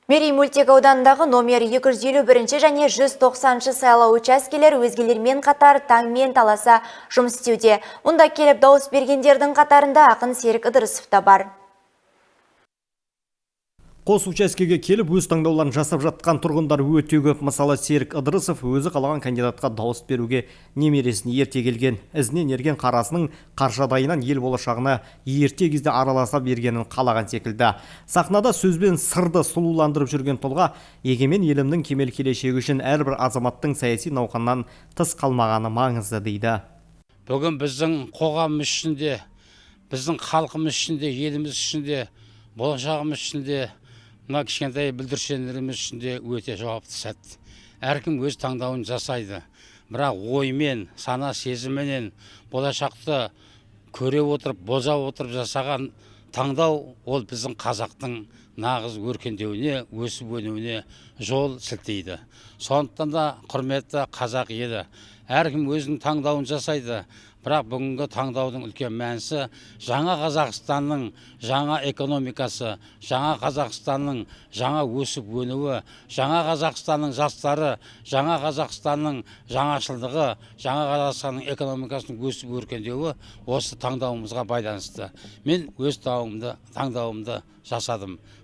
Мерей мөлтек ауданындағы номер 251 және 190 сайлау учаскелері өзгелермен қатар таңмен таласа жұмыс істеуде. Онда келіп дауыс бергендердің қатарында ақын Серік Ыдырысов та бар. Қос учаскеге келіп өз таңдауларын жасап жатқан тұрғындар өте көп. Мысалы, Серік Ыдырысов өзі қалаған кандидатқа дауыс беруге немересін ерте келген. Ізінен ерген қарасының қаршадайынан ел болашағына ерте кезде араласа бергенін қалаған секілді. Сахнада сөзбен сырды сұлуландырып жүрген тұлға егемен елімнің кемел келешегі үшін әрбір азаматтың саяси науқаннан тыс қалмағаны маңызды дейді. Бүгін біздің қоғамымыз үшін де, біздің халқымыз үшін де, еліміз үшін де, болашағымыз үшін де, мына кішкентай бүлдіршіндеріміз үшін де өте жауапты сәт. Әркім өз таңдауын жасайды. Бірақ оймен, сана сезіменен болашақты көре отырып, болжап отырып жасаған таңдау ол біздің қазақтың нағыз өркендеуіне, өсіп өнуіне жол сілтейді. Сондықтан да құрметті қазақ елі, әркім өзінің таңдауын жасайды. Бірақ бүгінгі таңдаудың үлкен мәнісі жаңа Қазақстанның жаңа экономикасы, жаңа Қазақстанның жаңа өсіп өнуі, жаңа Қазақстанның жастары, жаңа Қазақстанның жаңашылдығы, жаңа Қазақстанның экономикасының өсіп өркендеуі осы таңдауымызға байланысты. Мен өз таңдауымды жасадым.